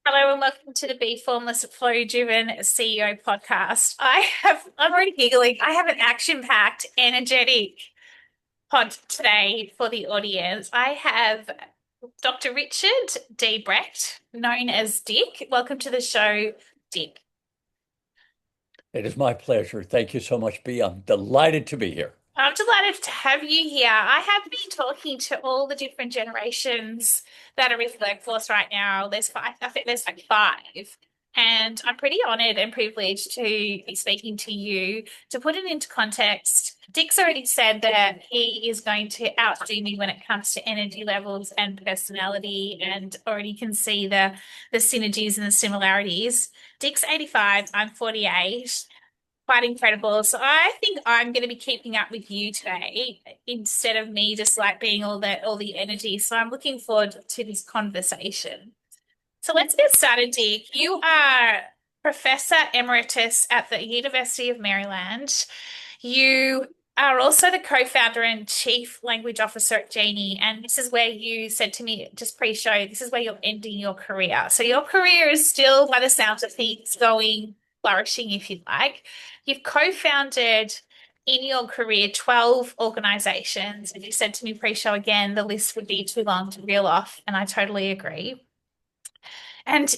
Hello and welcome to the Bee Formless Flow Driven CEO podcast. I'm already giggling. I have an action-packed, energetic pod today for the audience. I have Dr. Richard D. Brecht, known as Dick. Welcome to the show, Dick. It is my pleasure. Thank you so much, Bee. I'm delighted to be here. I'm delighted to have you here. I have been talking to all the different generations that are in the workforce right now. There's five, I think there's like five. And I'm pretty honored and privileged to be speaking to you. To put it into context, Dick's already said that he is going to outdo me when it comes to energy levels and personality, and already can see the synergies and the similarities. Dick's 85, I'm 48, quite incredible. So I think I'm going to be keeping up with you today instead of me just like being all the energy. So I'm looking forward to this conversation. So let's get started, Dick. You are Professor Emeritus at the University of Maryland. You are also the co-founder and chief language officer at Jeenie. And this is where you said to me just pre-show, this is where you're ending your career. So your career is still, by the sounds of things, going flourishing, if you like. You've co-founded in your career 12 organizations. And you said to me pre-show again, the list would be too long to reel off. And I totally agree. And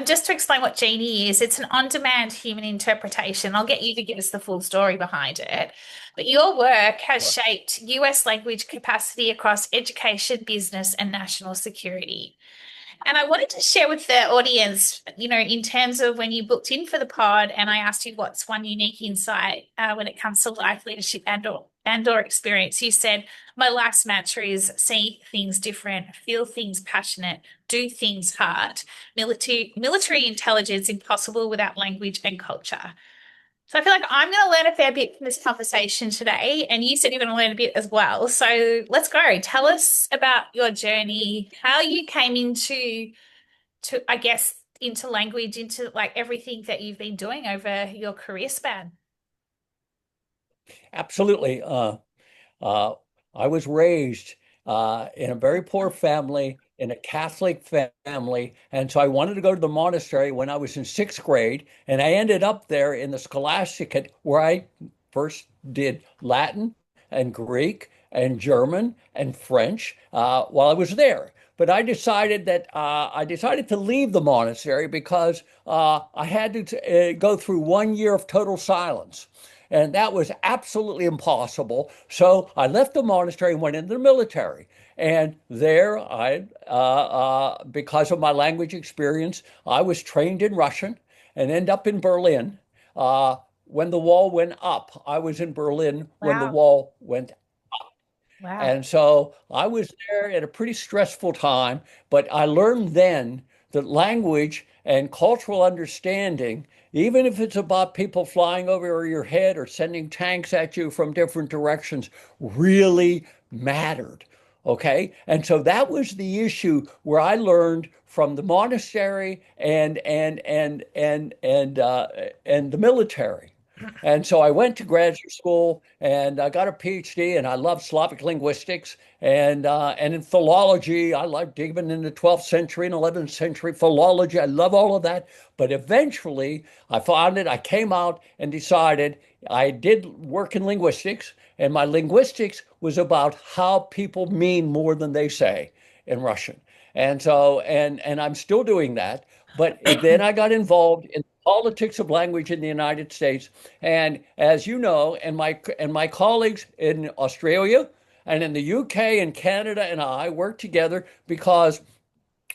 just to explain what Jeenie is, it's an on-demand human interpretation. I'll get you to give us the full story behind it. But your work has shaped US language capacity across education, business, and national security. And I wanted to share with the audience, in terms of when you booked in for the pod, and I asked you what's one unique insight when it comes to life leadership and or experience. You said my life's mantra is see things different, feel things passionate, do things hard. Military intelligence impossible without language and culture. So I feel like I'm going to learn a fair bit from this conversation today, and you said you're going to learn a bit as well. So let's go. Tell us about your journey, how you came into I guess into language, into like everything that you've been doing over your career span. Absolutely. Uh, I was raised in a very poor family, in a Catholic family. And so I wanted to go to the monastery when I was in sixth grade. And I ended up there in the Scholasticate where I first did Latin and Greek and German and French while I was there. But I decided to leave the monastery because I had to go through 1 year of total silence. And that was absolutely impossible. So I left the monastery and went into the military. And there, because of my language experience, I was trained in Russian and ended up in Berlin. When the wall went up, I was in Berlin when the Wow. wall went. Wow. And so I was there at a pretty stressful time, but I learned then that language and cultural understanding, even if it's about people flying over your head or sending tanks at you from different directions, really mattered. Okay. And so that was the issue where I learned from the monastery and the military. And so I went to graduate school and I got a PhD, and I love Slavic linguistics and in philology. I like digging in the 12th century and 11th century philology. I love all of that. But eventually I found it. I came out and decided I did work in linguistics, and my linguistics was about how people mean more than they say in Russian. And I'm still doing that. But then I got involved in politics of language in the United States. And as you know, and my colleagues in Australia and in the UK and Canada and I work together because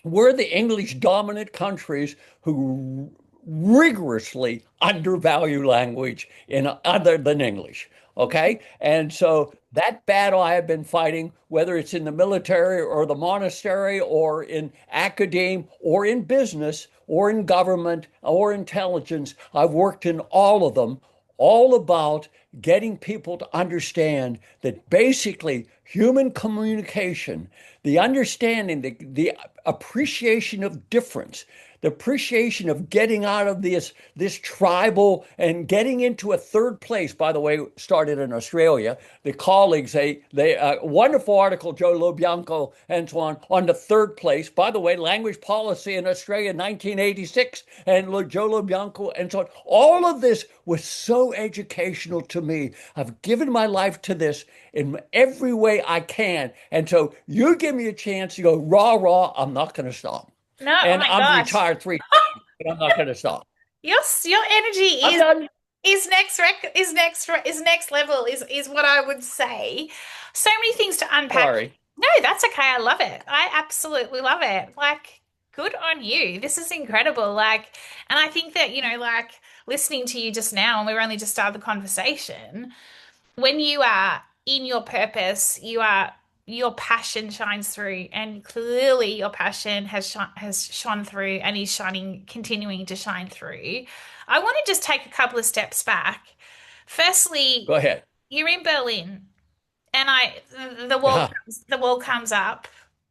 we're the English dominant countries who rigorously undervalue language in other than English. Okay. And so that battle I have been fighting, whether it's in the military or the monastery or in academia or in business or in government or intelligence, I've worked in all of them, all about getting people to understand that basically human communication, the understanding, the appreciation of difference, the appreciation of getting out of this tribal and getting into a third place. By the way, started in Australia. The colleagues, they wonderful article, Joe Lobianco and so on the third place. By the way, language policy in Australia, 1986, and Joe Lobianco and so on. All of this was so educational to me. I've given my life to this in every way I can. And so you give me a chance to go rah, rah, I'm not going to stop. No, oh And my I'm gosh. retired 3 times, but I'm not going to stop. Your energy I'm done. is next level is what I would say. So many things to unpack. Sorry. No, that's okay. I love it. I absolutely love it. Like, good on you. This is incredible. Like, and I think that, like listening to you just now, and we're only just started the conversation, when you are in your purpose, your passion shines through, and clearly your passion has shone through and is shining, continuing to shine through. I want to just take a couple of steps back. Go Firstly, ahead. you're in Berlin, and Yeah. the wall comes up.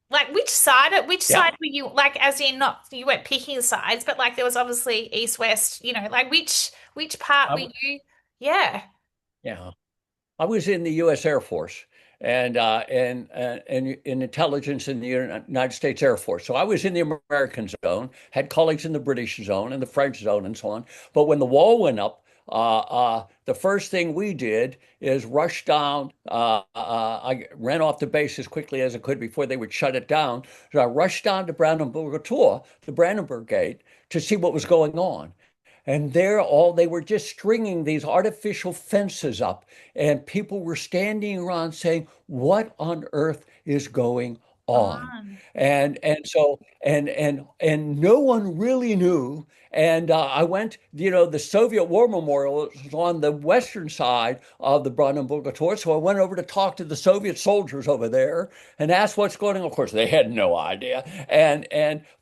Like which Yeah. side were you, like, as in, not you weren't picking sides, but like there was obviously east west, like which part were I, you? Yeah. yeah. I was in the U.S. Air Force and in intelligence in the United States Air Force. So I was in the American zone, had colleagues in the British zone and the French zone and so on. But when the wall went up, the first thing we did is rush down. I ran off the base as quickly as I could before they would shut it down. So I rushed down to Brandenburger Tor, the Brandenburg Gate, to see what was going on. And they were just stringing these artificial fences up, and people were standing around saying, "What on earth is going on?" On. And no one really knew. And I went, the Soviet War Memorial was on the western side of the Brandenburger Tor, so I went over to talk to the Soviet soldiers over there and asked what's going on. Of course, they had no idea.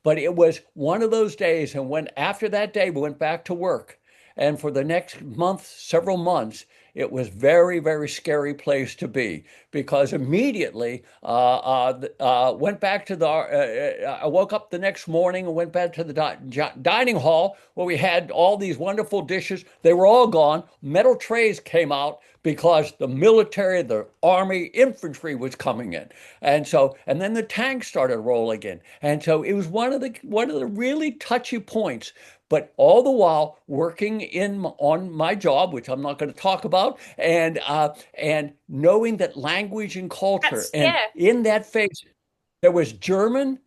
But it was one of those days, and when after that day we went back to work, and for the next month, several months, it was very, very scary place to be because immediately went back to I woke up the next morning and went back to the dining hall where we had all these wonderful dishes. They were all gone. Metal trays came out because the military, the army, infantry was coming in. And then the tanks started rolling in. And so it was one of the really touchy points. But all the while working on my job, which I'm not going to talk about, and knowing that language and culture, That's, and yeah. in that phase, there was German,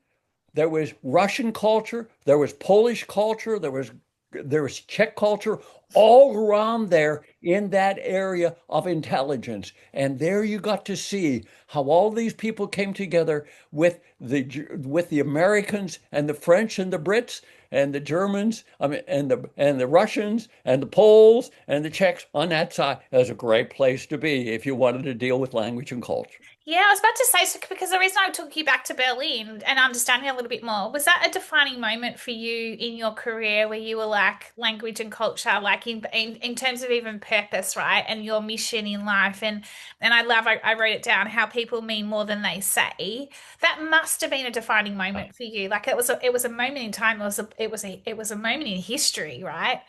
there was Russian culture, there was Polish culture, there was Czech culture, all around there in that area of intelligence. And there you got to see how all these people came together with the Americans and the French and the Brits and the Germans, I mean, and the Russians and the Poles and the Czechs on that side. It was a great place to be if you wanted to deal with language and culture. Yeah, I was about to say, so because the reason I took you back to Berlin and understanding a little bit more, was that a defining moment for you in your career where you were like language and culture, like in terms of even purpose, right? And your mission in life. And I wrote it down, how people mean more than they say. That must have been a defining moment for you. Like it was a moment in time, it was a moment in history, right?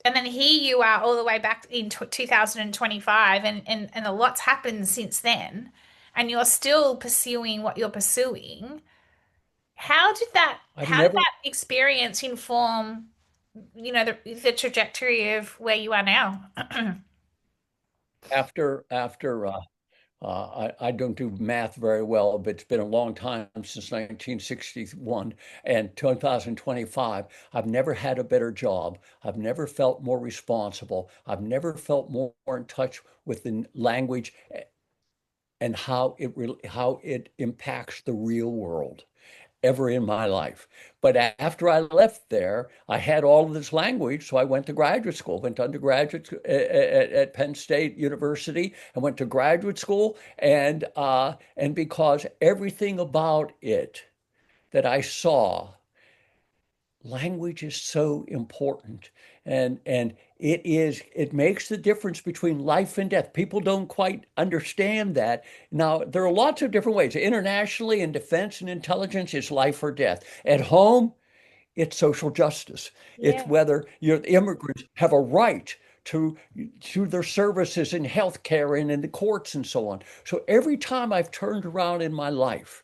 And then here you are all the way back in 2025, and a lot's happened since then, and you're still pursuing what you're pursuing. I've How did never, that experience inform, the trajectory of where you are now? after I don't do math very well, but it's been a long time since 1961 and 2025. I've never had a better job. I've never felt more responsible. I've never felt more in touch with the language and how it impacts the real world ever in my life. But after I left there, I had all of this language. So I went to graduate school, went to undergraduate at Penn State University, and went to graduate school. And because everything about it that I saw, language is so important. And it makes the difference between life and death. People don't quite understand that. Now, there are lots of different ways. Internationally, in defense and intelligence, it's life or death. At home, It's social justice. It's Yeah. whether your immigrants have a right to their services in healthcare and in the courts and so on. So every time I've turned around in my life,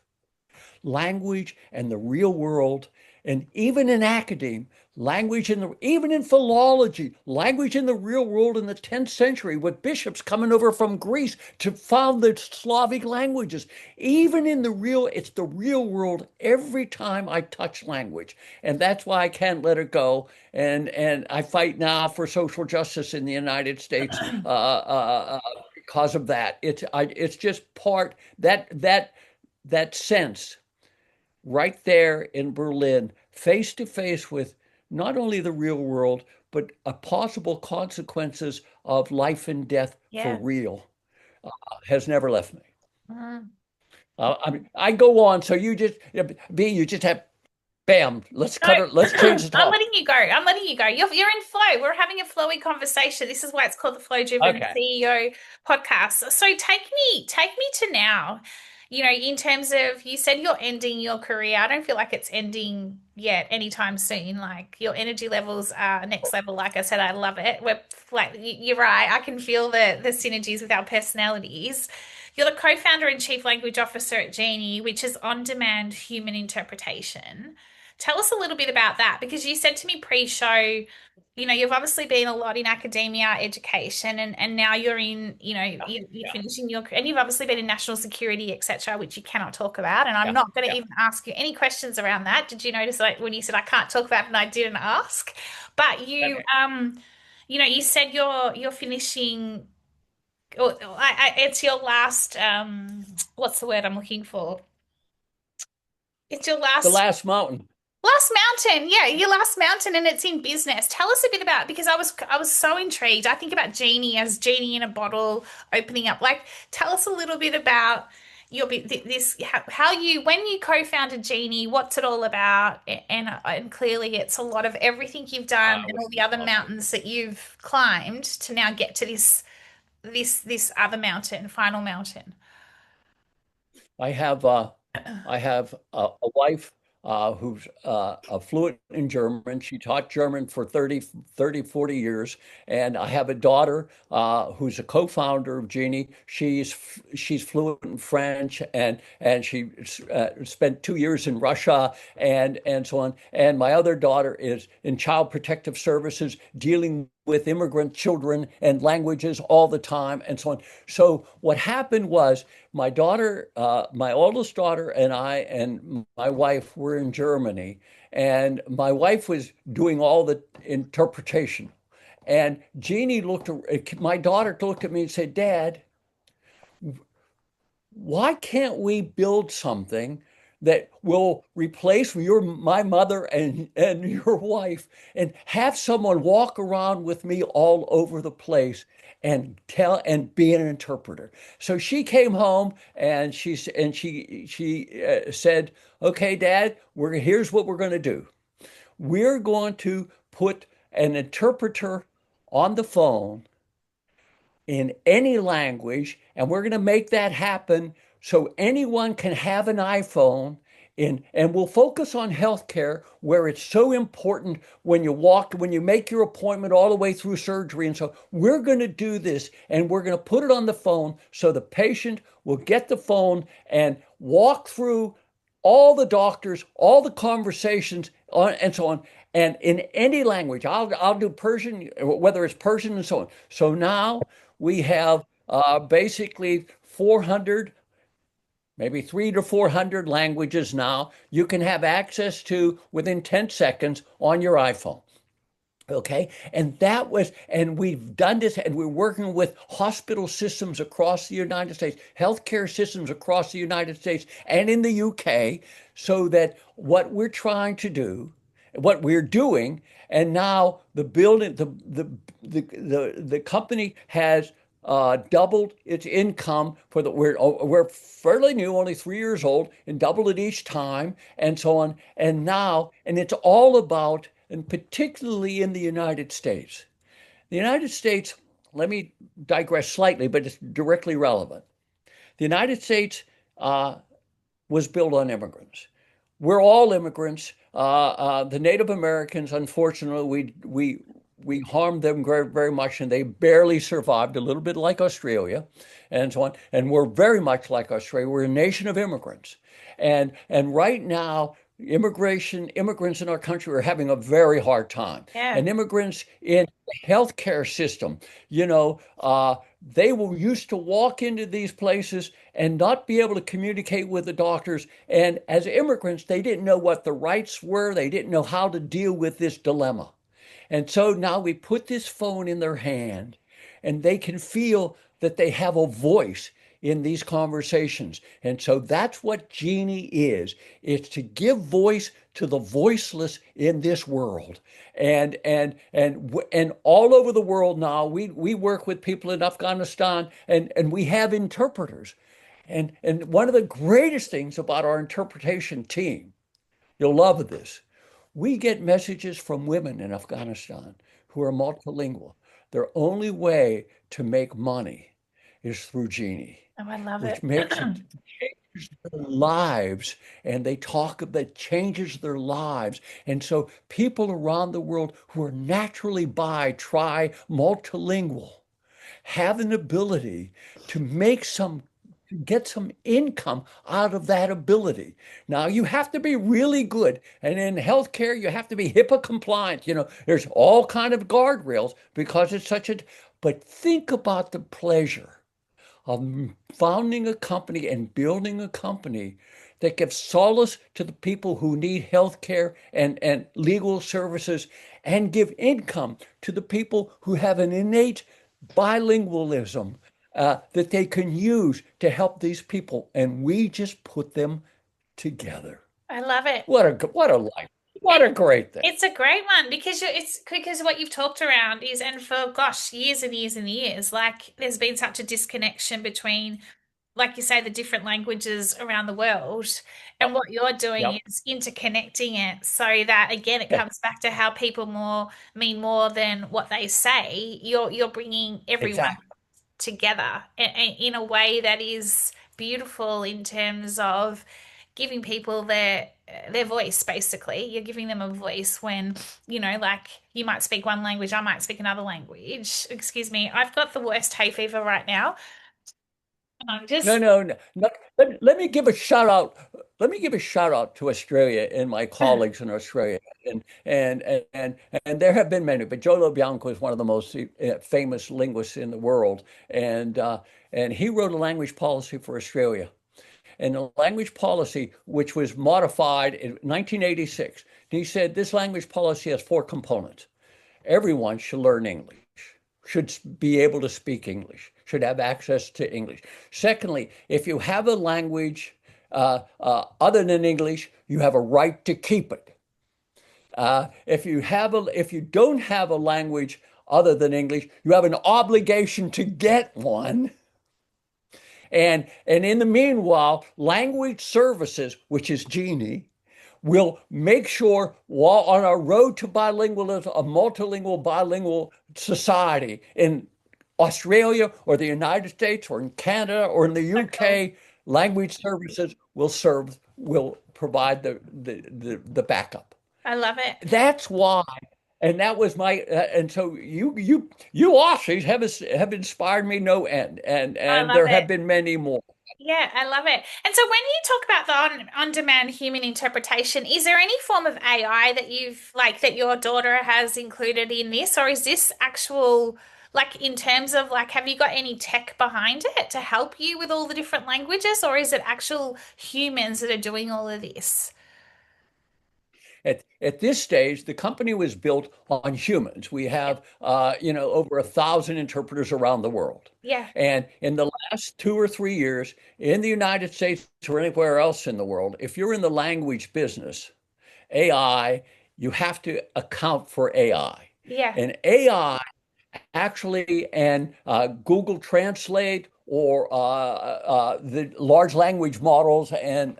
language and the real world, and even in academe, language in the even in philology, language in the real world in the 10th century, with bishops coming over from Greece to found the Slavic languages. Even in the real, it's the real world every time I touch language. And that's why I can't let it go. And I fight now for social justice in the United States because of that. It's just part that sense right there in Berlin, face to face with not only the real world, but possible consequences of life and death for Yeah. real, has never left me. Mm. I mean, I go on, so you just have, bam, let's No, cut it, let's change the I'm topic. letting you go. I'm letting you go. You're in flow. We're having a flowy conversation. This is why it's called the Flow Driven Okay. CEO podcast. So take me to now. In terms of you said you're ending your career. I don't feel like it's ending yet anytime soon. Like your energy levels are next level. Like I said, I love it. We're like you're right. I can feel the synergies with our personalities. You're the co-founder and chief language officer at Jeenie, which is on-demand human interpretation. Tell us a little bit about that because you said to me pre-show, you've obviously been a lot in academia, education, and now you're in, you're Yeah, finishing and you've obviously been in national security, etc., which you cannot talk about. And I'm yeah, not going to yeah. even ask you any questions around that. Did you notice like when you said I can't talk about it and I didn't ask? But Okay. you said you're finishing. It's your last. What's the word I'm looking for? It's your The last last mountain. Last Mountain, yeah, your Last Mountain, and it's in business. Tell us a bit about because I was so intrigued. I think about Jeenie as Jeenie in a bottle opening up. Like, tell us a little bit about this how you when you co-founded Jeenie, what's it all about? And clearly, it's a lot of everything you've done and With all the other lovely. mountains that you've climbed to now get to this other mountain, final mountain. I have a wife who's fluent in German. She taught German for 40 years. And I have a daughter who's a co-founder of Jeanie. She's fluent in French and she spent 2 years in Russia and so on. And my other daughter is in Child Protective Services, dealing with immigrant children and languages all the time and so on. So what happened was my oldest daughter and I and my wife were in Germany, and my wife was doing all the interpretation. And my daughter looked at me and said, Dad, why can't we build something that will replace my mother and your wife and have someone walk around with me all over the place and tell and be an interpreter. So she came home and she said, "Okay, Dad, here's what we're going to do. We're going to put an interpreter on the phone in any language, and we're going to make that happen so anyone can have an iPhone and we'll focus on healthcare where it's so important when you make your appointment all the way through surgery. And so we're going to do this and we're going to put it on the phone so the patient will get the phone and walk through all the doctors, all the conversations, and so on, and in any language. I'll do Persian, whether it's Persian and so on. So now we have basically 400, maybe 300 to 400 languages now you can have access to within 10 seconds on your iPhone. Okay. And we've done this, and we're working with hospital systems across the United States, healthcare systems across the United States and in the UK, so that what we're doing, and now the company has doubled its income we're fairly new, only 3 years old, and doubled it each time, and so on. And it's all about, and particularly in the United States. The United States, let me digress slightly, but it's directly relevant. The United States was built on immigrants. We're all immigrants. The Native Americans, unfortunately, we harmed them very, very much, and they barely survived, a little bit like Australia, and so on. And we're very much like Australia. We're a nation of immigrants, and right now, immigrants in our country are having a very hard time, Yeah. and immigrants in the healthcare system, you know, they were used to walk into these places and not be able to communicate with the doctors. And as immigrants, they didn't know what the rights were. They didn't know how to deal with this dilemma. And so now we put this phone in their hand and they can feel that they have a voice in these conversations. And so that's what Jeenie is. It's to give voice to the voiceless in this world. And all over the world now, we work with people in Afghanistan and we have interpreters. And one of the greatest things about our interpretation team, you'll love this. We get messages from women in Afghanistan who are multilingual. Their only way to make money is through Jeenie, Oh, I love which it. makes it changes their lives, and they talk that changes their lives. And so people around the world who are naturally multilingual have an ability to get some income out of that ability. Now you have to be really good, and in healthcare you have to be HIPAA compliant. There's all kind of guardrails because it's such a. But think about the pleasure of founding a company and building a company that gives solace to the people who need healthcare and legal services, and give income to the people who have an innate bilingualism that they can use to help these people. And we just put them together. I love it. What a life. What It a great thing. it's a great one because it's because what you've talked around is, and for gosh, years and years and years, like there's been such a disconnection between, like you say, the different languages around the world. And what you're doing Yep. is interconnecting it so that again, it comes back to how people more mean more than what they say. You're bringing everyone Exactly. together in a way that is beautiful in terms of giving people their voice. Basically you're giving them a voice when like you might speak one language, I might speak another language. Excuse me, I've got the worst hay fever right now, and I'm No, just no, no. No. Let me give a shout out. Let me give a shout out to Australia and my colleagues in Australia. And there have been many, but Joe LoBianco is one of the most famous linguists in the world. And he wrote a language policy for Australia. And the language policy, which was modified in 1986, he said this language policy has four components. Everyone should learn English, should be able to speak English, should have access to English. Secondly, if you have a language other than English, you have a right to keep it. If you don't have a language other than English, you have an obligation to get one. And in the meanwhile, language services, which is Jeenie, will make sure while on our road to bilingualism, a multilingual, bilingual society in Australia or the United States or in Canada or in the so cool. UK, language services will provide the backup. I love it. That's why, and that was and so you Aussies have inspired me no end, I and love there it. have been many more. Yeah, I love it. And so when you talk about the on-demand human interpretation, is there any form of AI that you've like that your daughter has included in this, or is this actual like in terms of like have you got any tech behind it to help you with all the different languages, or is it actual humans that are doing all of this? At this stage, the company was built on humans. We Yeah. have, over 1,000 interpreters around the world. Yeah. And in the last 2 or 3 years, in the United States or anywhere else in the world, if you're in the language business, AI, you have to account for AI. Yeah. And AI actually, and Google Translate or the large language models and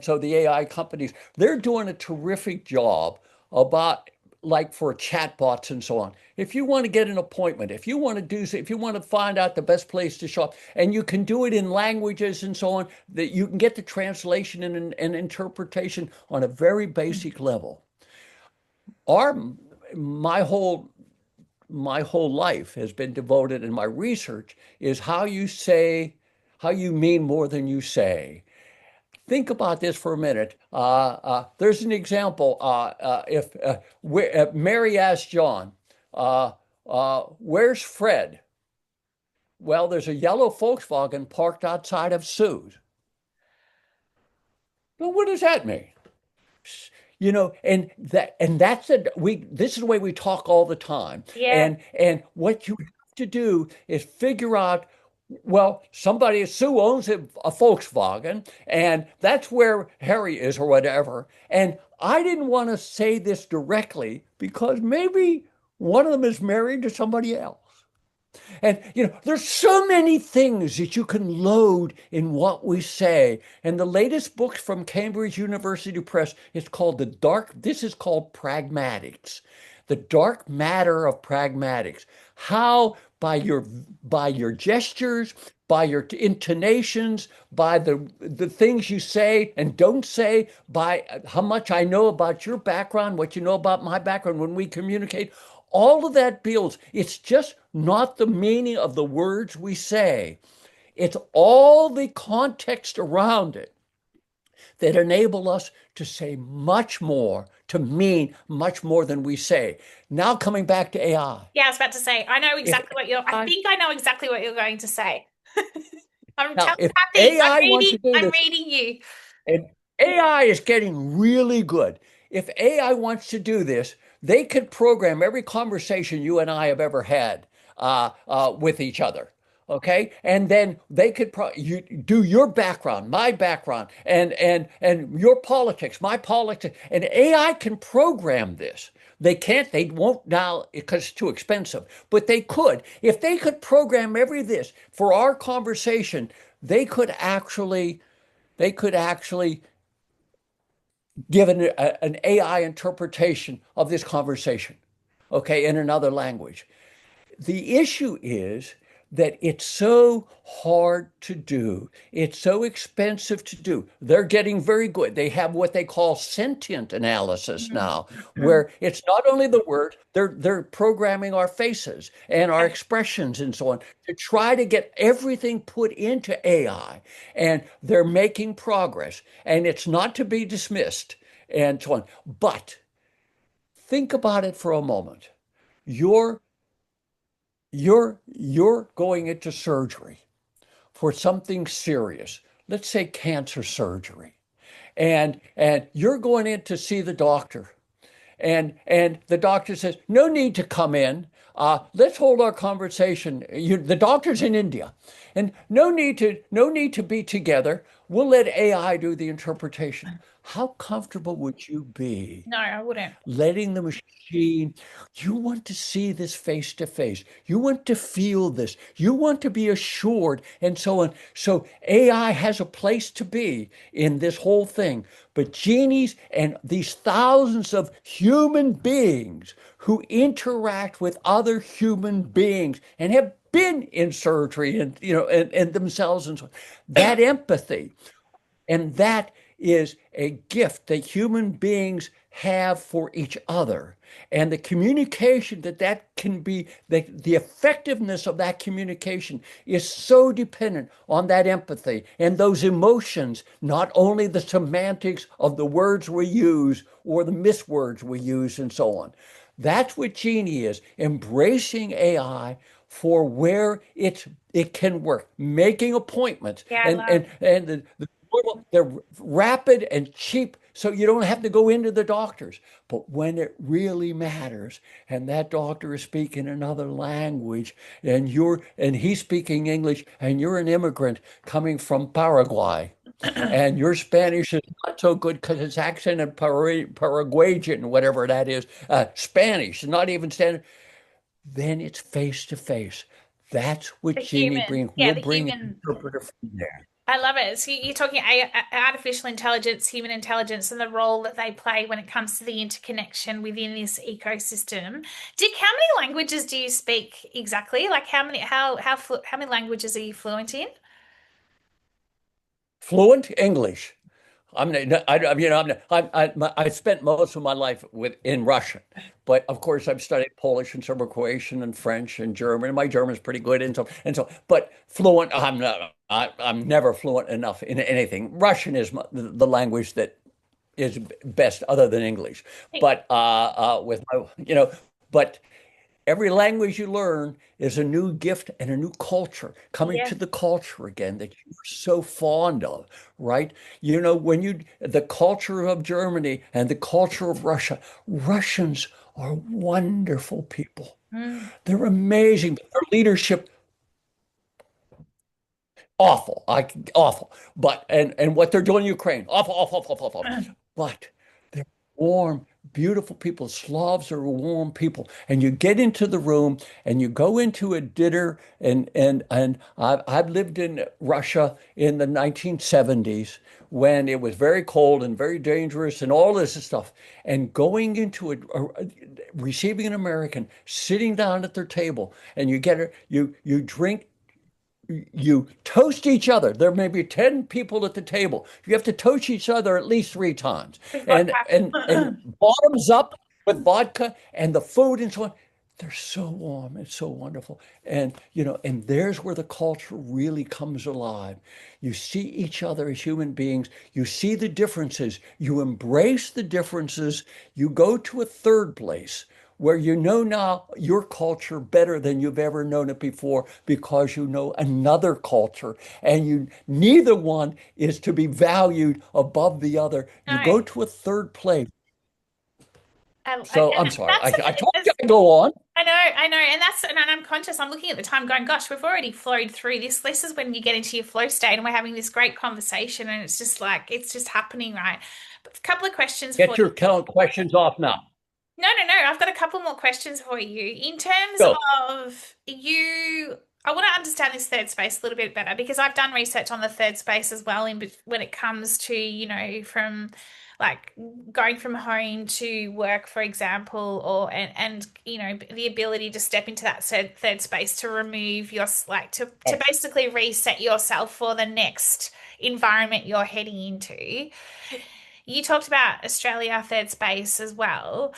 so the AI companies, they're doing a terrific job about like for chatbots and so on. If you want to get an appointment, if you want to find out the best place to shop, and you can do it in languages and so on, that you can get the translation and interpretation on a very basic level. Our my whole my whole life has been devoted, and my research is how you mean more than you say. Think about this for a minute. There's an example. If Mary asked John, "Where's Fred?" Well, there's a yellow Volkswagen parked outside of Sue's. Well, what does that mean? And that's it. This is the way we talk all the time. Yeah. And what you have to do is figure out, well, somebody, Sue owns a Volkswagen, and that's where Harry is or whatever. And I didn't want to say this directly because maybe one of them is married to somebody else. And there's so many things that you can load in what we say. And the latest book from Cambridge University Press is called this is called Pragmatics. The dark matter of pragmatics. How by your gestures, by your intonations, by the things you say and don't say, by how much I know about your background, what you know about my background when we communicate, all of that builds. It's just not the meaning of the words we say. It's all the context around it that enable us to say much more, to mean much more than we say. Now coming back to AI. Yeah, I was about to say, If I AI, think I know exactly what you're going to say. I'm now, if telepathic. AI wants to do I'm this, reading you. and AI is getting really good. If AI wants to do this, they could program every conversation you and I have ever had with each other. Okay, and then they could you do your background, my background, and your politics, my politics, and AI can program this. They can't, they won't now because it's too expensive, but they could. If they could program every this for our conversation, they could actually they could actually give an AI interpretation of this conversation, okay, in another language. The issue is that it's so hard to do. It's so expensive to do. They're getting very good. They have what they call sentient analysis now, where it's not only the word, they're programming our faces and our expressions and so on to try to get everything put into AI. And they're making progress. And it's not to be dismissed and so on. But think about it for a moment. You're you're going into surgery for something serious, let's say cancer surgery, and you're going in to see the doctor, and the doctor says no need to come in. Let's hold our conversation. The doctor's in India, and no need to be together. We'll let AI do the interpretation. How comfortable would you be No, I wouldn't. letting the machine? You want to see this face to face. You want to feel this. You want to be assured, and so on. So AI has a place to be in this whole thing. But genies and these thousands of human beings who interact with other human beings and have been in surgery and and themselves and so on, that empathy, and that is a gift that human beings have for each other. And the communication that can be, the effectiveness of that communication is so dependent on that empathy and those emotions, not only the semantics of the words we use or the miswords we use and so on. That's what Jeenie is, embracing AI for where it can work, making appointments, Yeah, I and they're rapid and cheap, so you don't have to go into the doctors. But when it really matters, and that doctor is speaking another language, and he's speaking English, and you're an immigrant coming from Paraguay, love. and your Spanish is not so good because it's accent and Paraguayan, whatever that is, Spanish, not even standard, then it's face to face. That's what The Jeanie human. brings. Yeah, We're the bringing an human. interpreter from there. I love it. So you're talking artificial intelligence, human intelligence, and the role that they play when it comes to the interconnection within this ecosystem. Dick, how many languages do you speak exactly? Like how many languages are you fluent in? Fluent English. I'm, I, you know, I spent most of my life in Russian, but of course I've studied Polish and some Croatian and French and German. And my German's pretty good, but fluent. I'm not. I'm never fluent enough in anything. Russian is the language that is best, other than English. But with my, but every language you learn is a new gift and a new culture coming Yeah. to the culture again that you're so fond of, right? The culture of Germany and the culture of Russia, Russians are wonderful people. Mm. They're amazing. Their leadership, awful, awful. But and what they're doing in Ukraine, awful, awful, awful, awful, awful. But they're warm, beautiful people. Slavs are warm people. And you get into the room and you go into a dinner, and I've lived in Russia in the 1970s when it was very cold and very dangerous and all this stuff. And going into receiving an American, sitting down at their table, and you drink, you toast each other. There may be 10 people at the table. You have to toast each other at least 3 times. With And vodka. and bottoms up with vodka and the food and so on. They're so warm. It's so wonderful. And there's where the culture really comes alive. You see each other as human beings. You see the differences. You embrace the differences. You go to a third place where you know now your culture better than you've ever known it before because you know another culture, and neither one is to be valued above the other. You No. go to a third place. So And I'm sorry. I that's told you it's, I go on. I know, and I'm conscious. I'm looking at the time, going, "Gosh, we've already flowed through this." This is when you get into your flow state, and we're having this great conversation, and it's just like it's just happening, right? But a couple of questions for Get you. your questions off now. No, no, no. I've got a couple more questions for you. In terms Go. of you, I want to understand this third space a little bit better because I've done research on the third space as well when it comes to, from like going from home to work, for example, or and the ability to step into that third space to remove your like to Oh, basically reset yourself for the next environment you're heading into. You talked about Australia third space as well.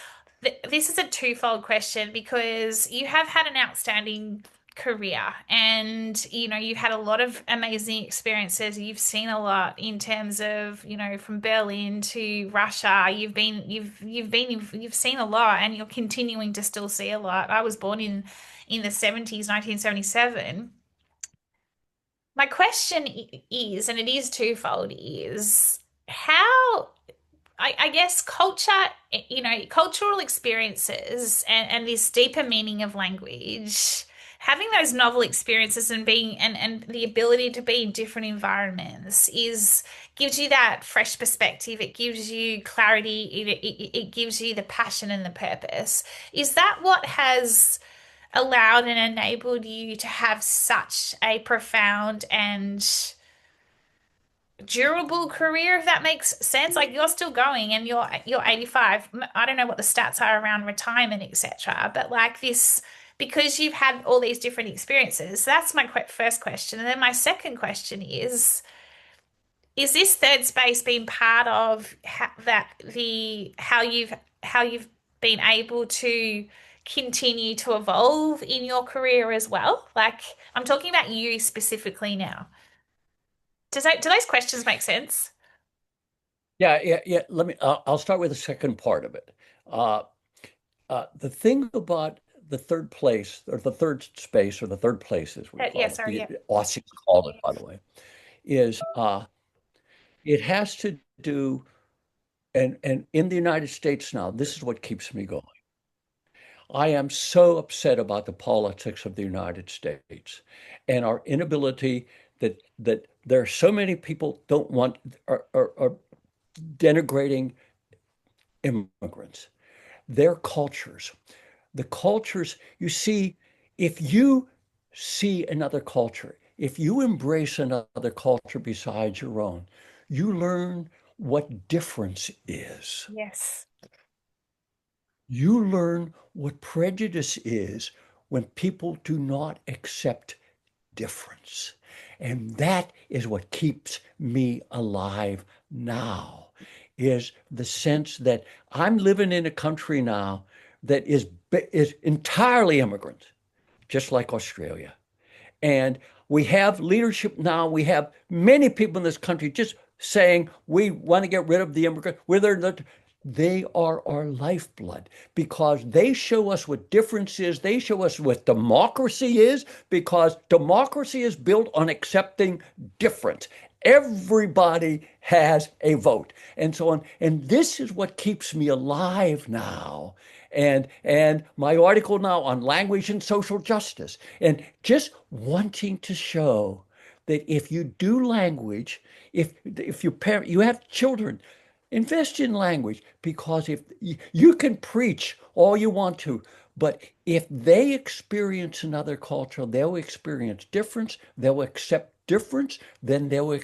This is a twofold question because you have had an outstanding career and you've had a lot of amazing experiences. You've seen a lot in terms of, from Berlin to Russia. You've seen a lot and you're continuing to still see a lot. I was born in the 70s, 1977. My question is, and it is twofold, is how I guess culture, cultural experiences and this deeper meaning of language, having those novel experiences and and the ability to be in different environments gives you that fresh perspective. It gives you clarity. It gives you the passion and the purpose. Is that what has allowed and enabled you to have such a profound and durable career, if that makes sense? Like you're still going and you're 85. I don't know what the stats are around retirement, etc. But like this, because you've had all these different experiences. So that's my first question. And then my second question is this third space been part of how you've been able to continue to evolve in your career as well? Like I'm talking about you specifically now. Do those questions make sense? yeah, yeah, yeah. I'll start with the second part of it. Uh, the thing about the third place, or the third space, or the third place, as we Yeah, call it, sorry, the yeah. Aussies call it, by the way, is it has to do, and in the United States now, this is what keeps me going. I am so upset about the politics of the United States and our inability that there are so many people don't want are denigrating immigrants, their cultures. The cultures, you see, if you see another culture, if you embrace another culture besides your own, you learn what difference is. Yes. You learn what prejudice is when people do not accept difference. And that is what keeps me alive now, is the sense that I'm living in a country now that is entirely immigrant, just like Australia. And we have leadership now. We have many people in this country just saying we want to get rid of the immigrant. They are our lifeblood because they show us what difference is. They show us what democracy is because democracy is built on accepting difference. Everybody has a vote and so on. And this is what keeps me alive now. And my article now on language and social justice, and just wanting to show that if you do language, if you have children, invest in language because if you can preach all you want to, but if they experience another culture, they'll experience difference, they'll accept difference, then they'll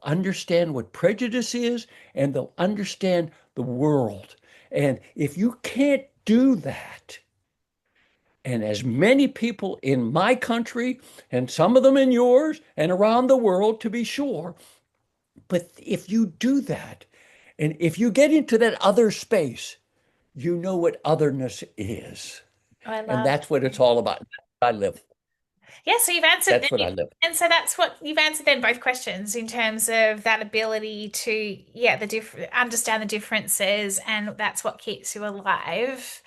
understand what prejudice is, and they'll understand the world. And if you can't do that, and as many people in my country and some of them in yours and around the world to be sure, but if you do that, and if you get into that other space, you know what otherness is. I And love. that's what it's all about. I live. Yeah, so you've answered That's what I live. and so that's what you've answered then both questions in terms of that ability to, yeah, understand the differences, and that's what keeps you alive.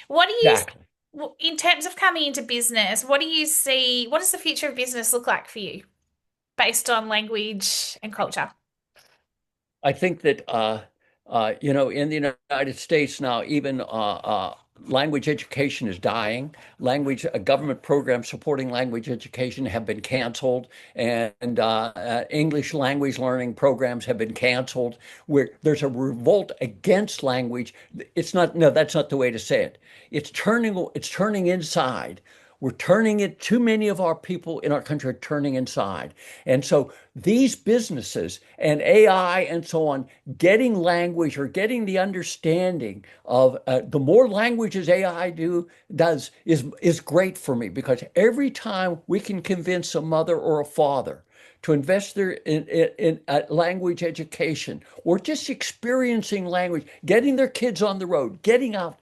What do you, Exactly. in terms of coming into business, what do you see, what does the future of business look like for you based on language and culture? I think that in the United States now, even language education is dying. Government programs supporting language education have been canceled, and English language learning programs have been canceled. Where there's a revolt against language. It's not. No, that's not the way to say it. It's turning. It's turning inside. We're turning it, too many of our people in our country are turning inside. And so these businesses and AI and so on, getting language or getting the understanding of the more languages does is great for me because every time we can convince a mother or a father to invest in language education or just experiencing language, getting their kids on the road, getting out,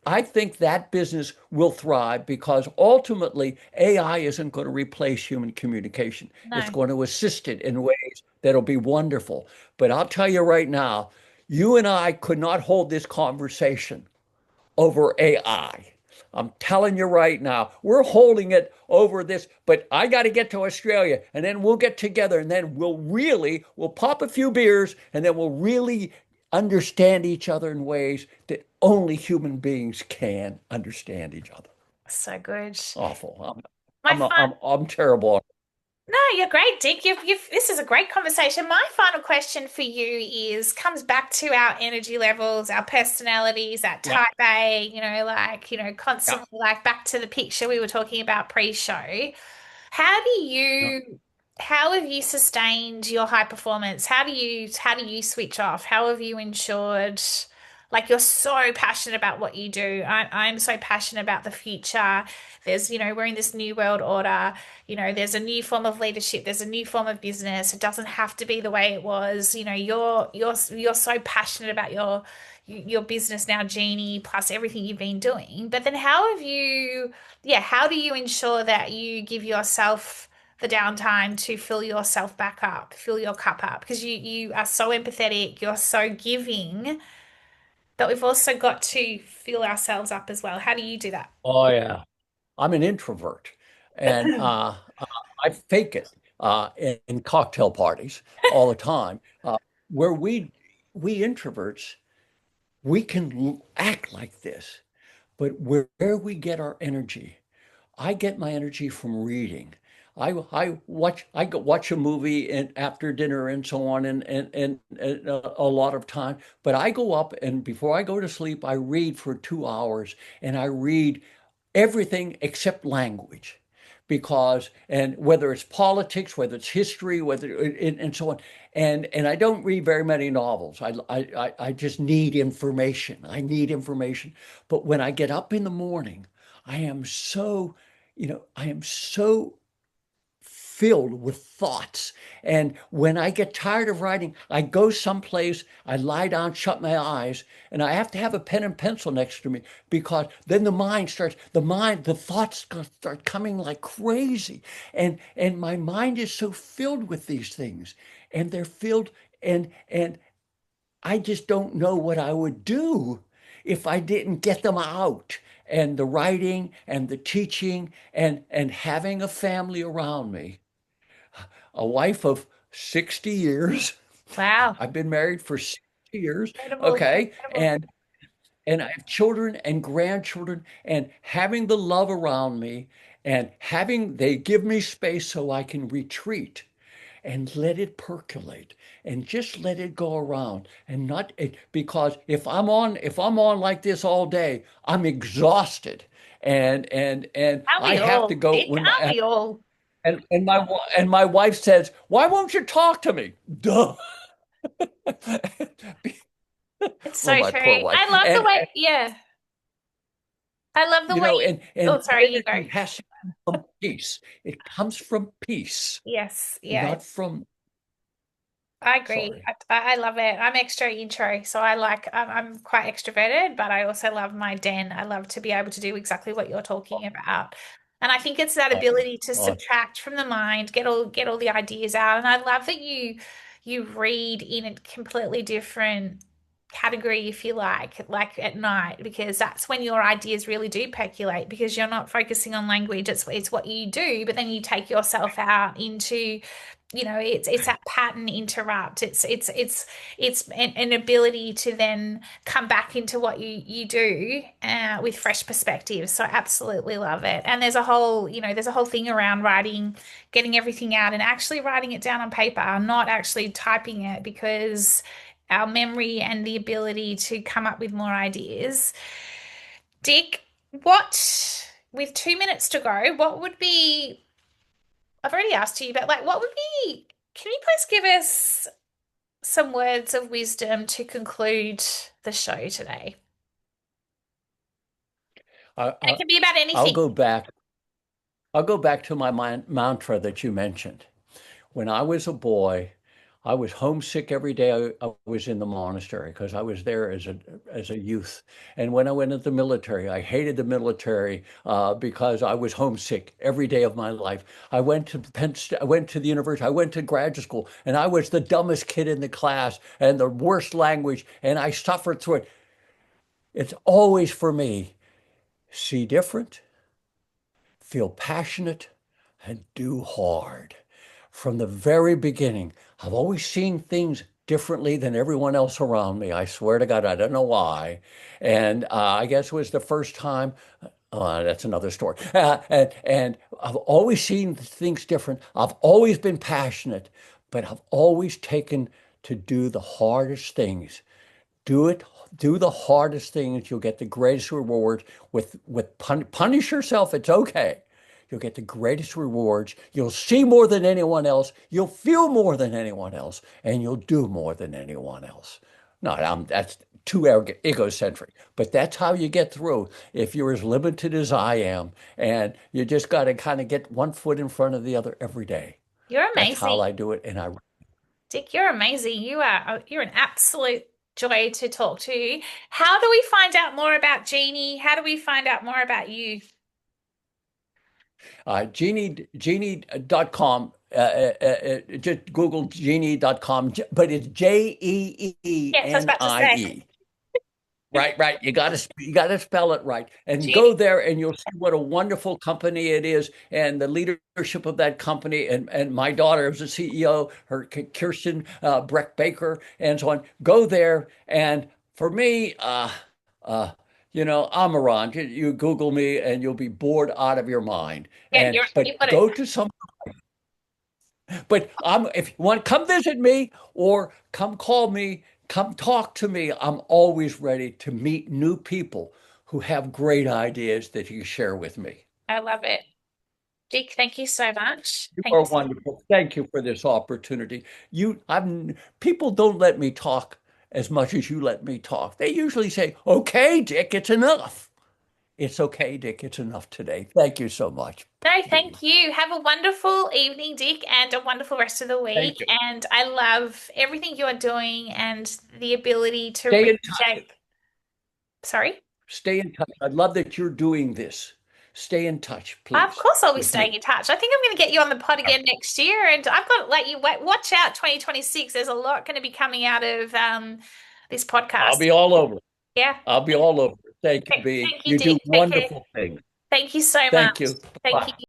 I think that business will thrive because ultimately AI isn't going to replace human communication. It's No. going to assist it in ways that'll be wonderful. But I'll tell you right now, you and I could not hold this conversation over AI. I'm telling you right now, we're holding it over this, but I got to get to Australia and then we'll get together and then we'll pop a few beers and then we'll really understand each other in ways that only human beings can understand each other. So good. Awful. My fun. I'm terrible. No, you're great, Dick. This is a great conversation. My final question for you is comes back to our energy levels, our personalities, that Yeah. type A, Yeah. constantly like back to the picture we were talking about pre-show. How do Yeah. you, how have you sustained your high performance? How do you switch off? How have you ensured, like you're so passionate about what you do. I'm so passionate about the future. We're in this new world order. There's a new form of leadership. There's a new form of business. It doesn't have to be the way it was. You're so passionate about your business now, Jeenie, plus everything you've been doing. But then how do you ensure that you give yourself the downtime to fill yourself back up, fill your cup up? Because you are so empathetic, you're so giving, but we've also got to fill ourselves up as well. How do you do that? Oh, yeah. I'm an introvert and I fake it in cocktail parties all the time, where we introverts we can act like this, but where we get our energy, I get my energy from reading. I go watch a movie and after dinner and so on and a lot of time, but I go up and before I go to sleep, I read for 2 hours and I read everything except language because, and whether it's politics, whether it's history, whether and so on. And I don't read very many novels. I just need information. I need information. But when I get up in the morning, I am so, I am so filled with thoughts. And when I get tired of writing, I go someplace, I lie down, shut my eyes, and I have to have a pen and pencil next to me because then the thoughts start coming like crazy. And my mind is so filled with these things. And they're filled, and I just don't know what I would do if I didn't get them out. And the writing and the teaching and having a family around me, a wife of 60 years. Wow. I've been married for 60 years. Incredible. Okay. Incredible. And I have children and grandchildren, and having the love around me, and having they give me space so I can retreat and let it percolate and just let it go around and not it, because if I'm on like this all day, I'm exhausted. And Aren't I we have to all, go Dick? when Aren't we all? and my wife says, "Why won't you talk to me?" Duh. It's Well, so my true. poor wife. I love the way, yeah. I love the way And oh, sorry, you go. energy has to come from peace. It comes from peace, Yes, yeah. not from, I agree. sorry. I love it. I'm extra intro, so I'm quite extroverted, but I also love my den. I love to be able to do exactly what you're talking about. And I think it's that Awesome. ability to Awesome. subtract from the mind, get all the ideas out. And I love that you read in a completely different category, if you like at night, because that's when your ideas really do percolate because you're not focusing on language. It's what you do, but then you take yourself out into it's that pattern interrupt. It's an ability to then come back into what you do with fresh perspectives. So I absolutely love it. And there's a whole thing around writing, getting everything out and actually writing it down on paper, not actually typing it because our memory and the ability to come up with more ideas. Dick, with 2 minutes to go, what would be I've already asked you, but like, can you please give us some words of wisdom to conclude the show today? I, And it I, can be about I'll anything. go back. I'll go back to my mantra that you mentioned. When I was a boy, I was homesick every day I was in the monastery because I was there as a youth. And when I went into the military, I hated the military because I was homesick every day of my life. I went to the university, I went to graduate school, and I was the dumbest kid in the class and the worst language, and I suffered through it. It's always for me, see different, feel passionate, and do hard. From the very beginning, I've always seen things differently than everyone else around me. I swear to God, I don't know why. And I guess it was the first time. That's another story. And I've always seen things different. I've always been passionate, but I've always taken to do the hardest things. Do it, do the hardest things. You'll get the greatest reward punish yourself. It's okay. You'll get the greatest rewards. You'll see more than anyone else. You'll feel more than anyone else, and you'll do more than anyone else. No, that's too egocentric, but that's how you get through. If you're as limited as I am, and you just got to kind of get one foot in front of the other every day. You're That's how amazing. I do it, and I Dick, you're amazing. You're an absolute joy to talk to. How do we find out more about Jeenie? How do we find out more about you? Jeenie.com. Just Google Jeenie.com, but it's Yes, I was about to say. Jeenie. Right, right. You gotta spell it right. And go Jeenie. there and you'll see what a wonderful company it is and the leadership of that company. And my daughter is the CEO, her Kirsten Brecht Baker, and so on. Go there. And for me, uh, I'm around. You Google me and you'll be bored out of your mind. Yeah, And you but put it. go to some but if you want, come visit me or come call me, come talk to me. I'm always ready to meet new people who have great ideas that you share with me. I love it. Dick, thank you so much. You Thank are you so wonderful. Thank you for this opportunity. People don't let me talk as much as you let me talk. They usually say, "Okay, Dick, it's enough." It's okay, Dick, it's enough today. Thank you so much, No, Bee. thank you. Have a wonderful evening, Dick, and a wonderful rest of the Thank week. you. And I love everything you're doing and the ability to Stay in touch. reshape. Sorry? Stay in touch. I love that you're doing this. Stay in touch, Of please, course, I'll be with staying me. in touch. I think I'm going to get you on the pod All right. again next year, and I've got like you wait, watch out 2026. There's a lot going to be coming out of this I'll podcast. be all over. Yeah. I'll be all over. Thank you, Bee. Thank you, You do Dick. Take care. wonderful things. Thank you so Thank much. you. Thank Bye. you.